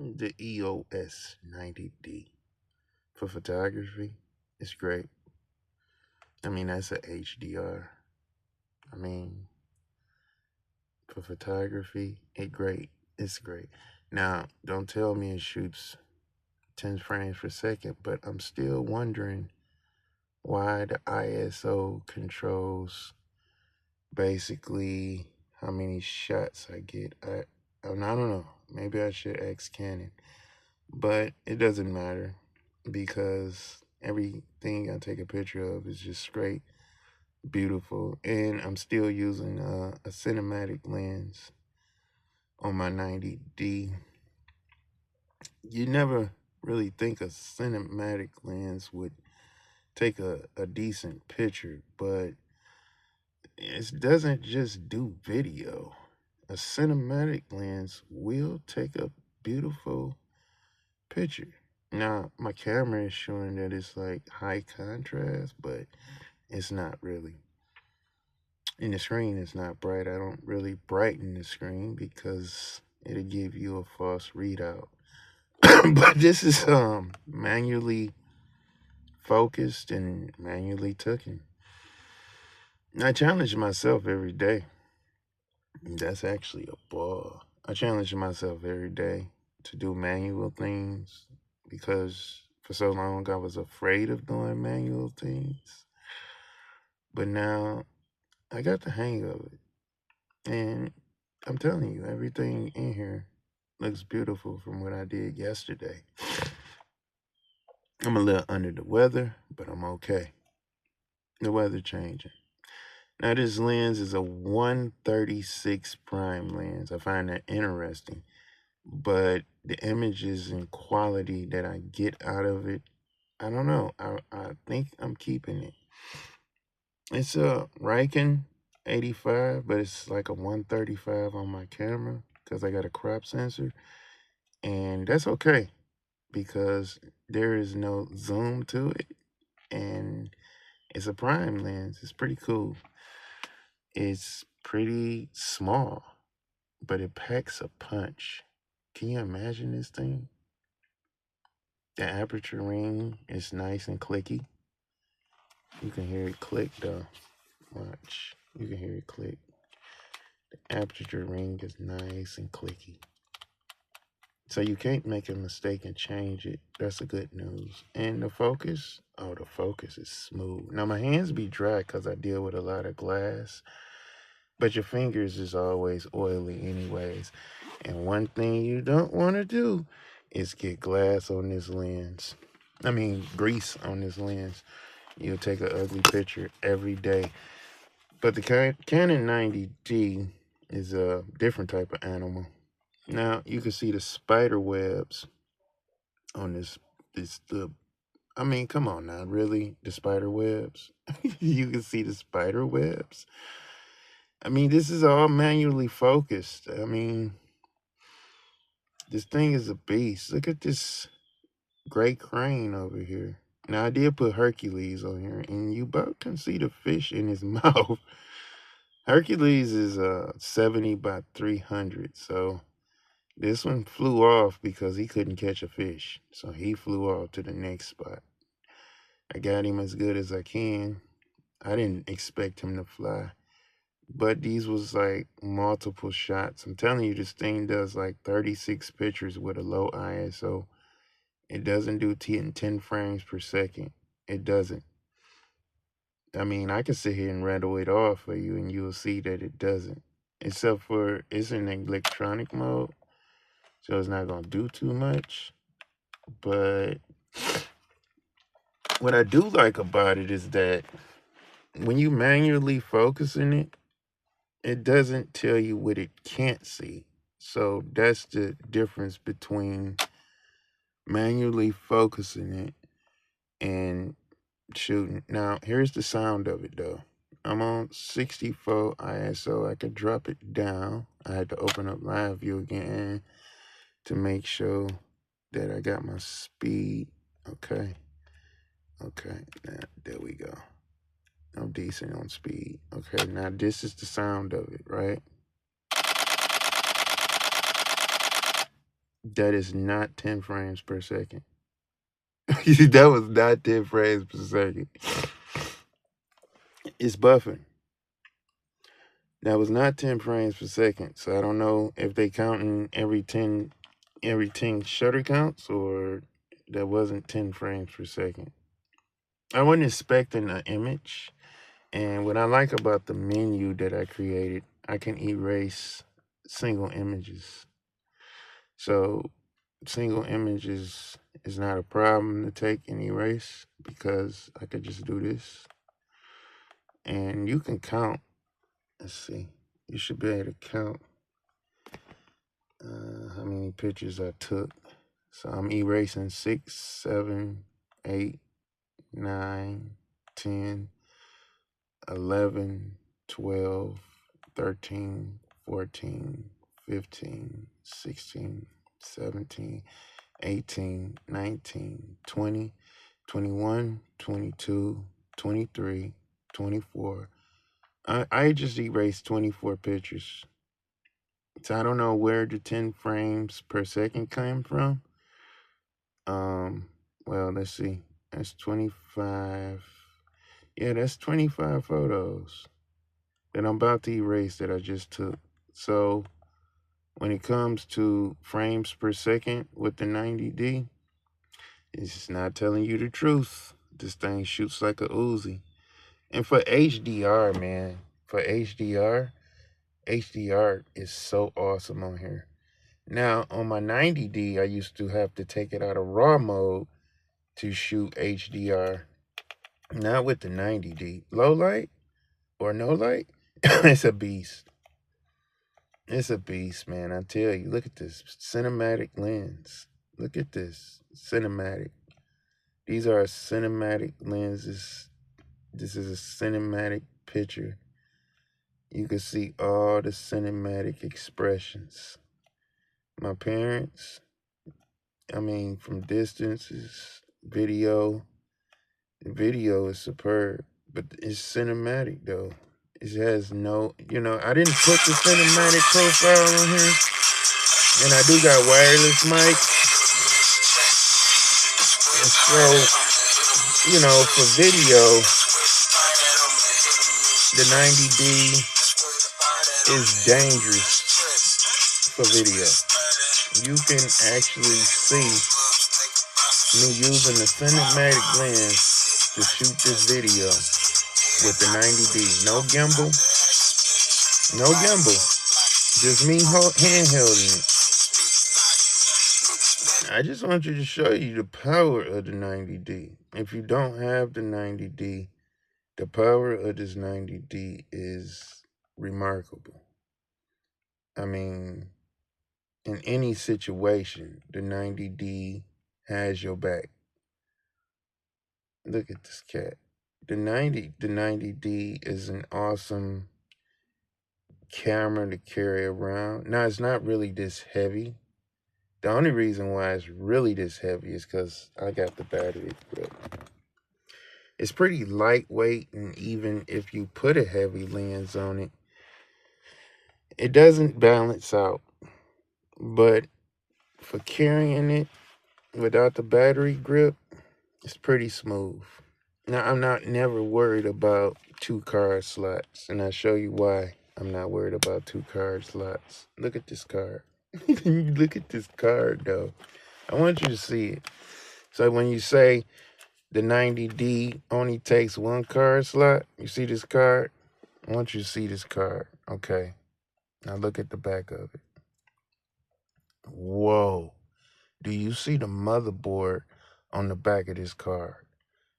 The EOS 90D. For photography, it's great. I mean, that's a HDR. I mean, for photography, it's great. Now, don't tell me it shoots 10 frames per second, but I'm still wondering why the ISO controls basically how many shots I get. I don't know. Maybe I should ask Canon, but it doesn't matter because everything I take a picture of is just straight beautiful, and I'm still using a cinematic lens on my 90D. You never really think a cinematic lens would take a decent picture, but it doesn't just do video. A cinematic lens will take a beautiful picture. Now, my camera is showing that it's like high contrast, but it's not really. And the screen is not bright. I don't really brighten the screen because it'll give you a false readout. But this is manually focused and manually taken. I challenge myself every day. That's actually a ball. I challenge myself every day to do manual things because for so long I was afraid of doing manual things. But now I got the hang of it. And I'm telling you, everything in here looks beautiful from what I did yesterday. I'm a little under the weather, but I'm okay. The weather changing. Now this lens is a 136 prime lens. I find that interesting. But the images and quality that I get out of it, I don't know. I think I'm keeping it. It's a Rokinon 85, but it's like a 135 on my camera because I got a crop sensor. And that's okay because there is no zoom to it. And it's a prime lens. It's pretty cool. It's pretty small, but it packs a punch. Can you imagine this thing? The aperture ring is nice and clicky. You can hear it click though. Watch. You can hear it click. The aperture ring is nice and clicky. So you can't make a mistake and change it. That's the good news. And the focus, oh, the focus is smooth. Now my hands be dry because I deal with a lot of glass, but your fingers is always oily anyways. And one thing you don't want to do is get glass on this lens. I mean, grease on this lens. You'll take an ugly picture every day. But the Canon 90D is a different type of animal. Now you can see the spider webs on I mean, come on now, really? The spider webs? You can see the spider webs. I mean, this is all manually focused. I mean, this thing is a beast. Look at this gray crane over here. Now I did put Hercules on here, and you both can see the fish in his mouth. Hercules is 70 by 300, so this one flew off because he couldn't catch a fish. So he flew off to the next spot. I got him as good as I can. I didn't expect him to fly. But these was like multiple shots. I'm telling you, this thing does like 36 pictures with a low ISO. It doesn't do 10 frames per second. It doesn't. I mean, I can sit here and rattle it off for you and you'll see that it doesn't. Except for it's in electronic mode. So it's not going to do too much. But what I do like about it is that when you manually focus in it, it doesn't tell you what it can't see. So that's the difference between manually focusing it and shooting. Now, here's the sound of it though. I'm on 64 ISO. I could drop it down. I had to open up live view again to make sure that I got my speed. Okay. Now, there we go. I'm decent on speed. Okay, now this is the sound of it, right? That is not 10 frames per second. That was not 10 frames per second. It's buffering. That was not 10 frames per second. So I don't know if they counting every 10 shutter counts, or that wasn't 10 frames per second. I wasn't expecting an image. And what I like about the menu that I created, I can erase single images. So single images is not a problem to take and erase, because I could just do this. And you can count. Let's see. You should be able to count how many pictures I took. So I'm erasing 6, 7, 8, 9, 10, 11, 12, 13, 14, 15, 16, 17, 18, 19, 20, 21, 22, 23, 24. I just erased 24 pictures. So I don't know where the 10 frames per second came from. Well, let's see. That's 25. Yeah, that's 25 photos that I'm about to erase that I just took. So when it comes to frames per second with the 90D, it's not telling you the truth. This thing shoots like a Uzi. And for HDR, man, for HDR is so awesome on here. Now, on my 90D, I used to have to take it out of RAW mode to shoot HDR. Not with the 90D. Low light or no light, it's a beast. It's a beast, man. I tell you, look at this cinematic lens. Look at this cinematic. These are cinematic lenses. This is a cinematic picture. You can see all the cinematic expressions. My parents, I mean, from distances, video. The video is superb, but it's cinematic though. It has no, I didn't put the cinematic profile on here, and I do got wireless mic. And so, for video, the 90D is dangerous for video. You can actually see me using the cinematic lens to shoot this video with the 90D. No gimbal. No gimbal. Just me handhelding it. I just want you to show you the power of the 90D. If you don't have the 90D, the power of this 90D is remarkable. I mean, in any situation, the 90D has your back. Look at this cat. The 90D is an awesome camera to carry around. Now, it's not really this heavy. The only reason why it's really this heavy is because I got the battery grip. It's pretty lightweight, and even if you put a heavy lens on it, it doesn't balance out. But for carrying it without the battery grip, it's pretty smooth. Now, I'm not never worried about 2 card slots, and I'll show you why I'm not worried about 2 card slots. Look at this card. Look at this card, though. I want you to see it. So when you say the 90D only takes 1 card slot, you see this card? I want you to see this card. Okay. Now look at the back of it. Whoa. Do you see the motherboard on the back of this card?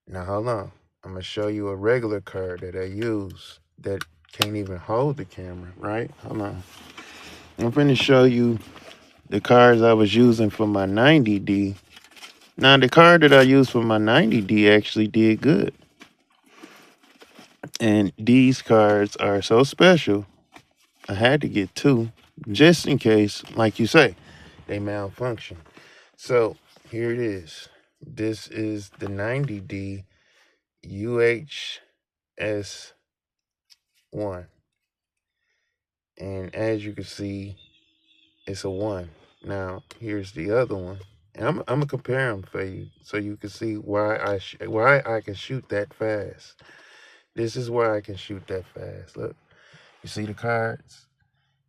Now hold on. I'm going to show you a regular card that I use that can't even hold the camera, right? Hold on. I'm going to show you the cards I was using for my 90D. Now, the card that I used for my 90D actually did good. And these cards are so special, I had to get 2, just in case, like you say, they malfunction. So, here it is. This is the 90D UHS 1. And as you can see, it's a 1. Now, here's the other one. And I'm gonna compare them for you so you can see why I can shoot that fast. This is why I can shoot that fast. Look, you see the cards?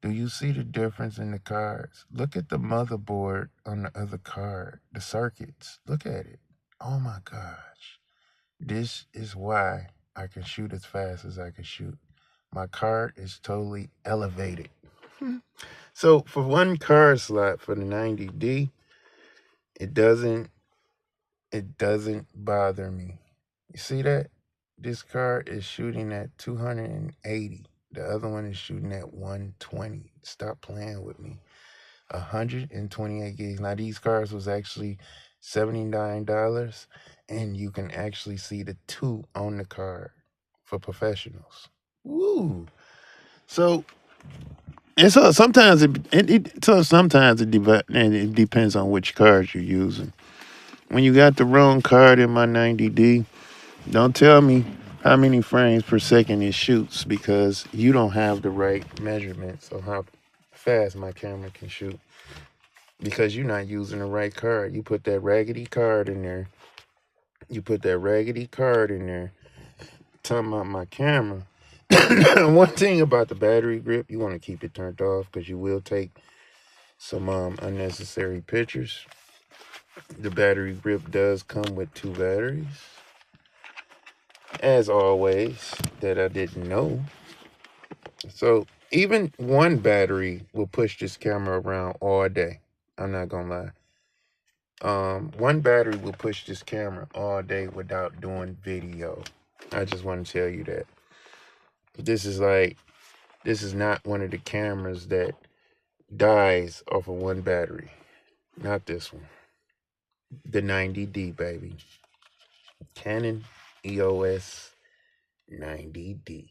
Do you see the difference in the cards? Look at the motherboard on the other card, the circuits. Look at it. Oh my gosh. This is why I can shoot as fast as I can shoot. My card is totally elevated. So for one card slot for the 90D, it doesn't bother me. You see that? This card is shooting at 280. The other one is shooting at 120. Stop playing with me. 128 gigs. Now these cards was actually $79, and you can actually see the 2 on the card for professionals. Woo! So and so sometimes it depends on which card you're using. When you got the wrong card in my 90D, don't tell me how many frames per second it shoots, because you don't have the right measurements of how fast my camera can shoot, because you're not using the right card. You put that raggedy card in there. Talking about my camera. One thing about the battery grip, you want to keep it turned off because you will take some unnecessary pictures. The battery grip does come with 2 batteries, as always, that I didn't know. So even one battery will push this camera around all day. I'm not gonna lie. One battery will push this camera all day without doing video. I just want to tell you that. This is not one of the cameras that dies off of one battery. Not this one. The 90D, baby. Canon EOS 90D.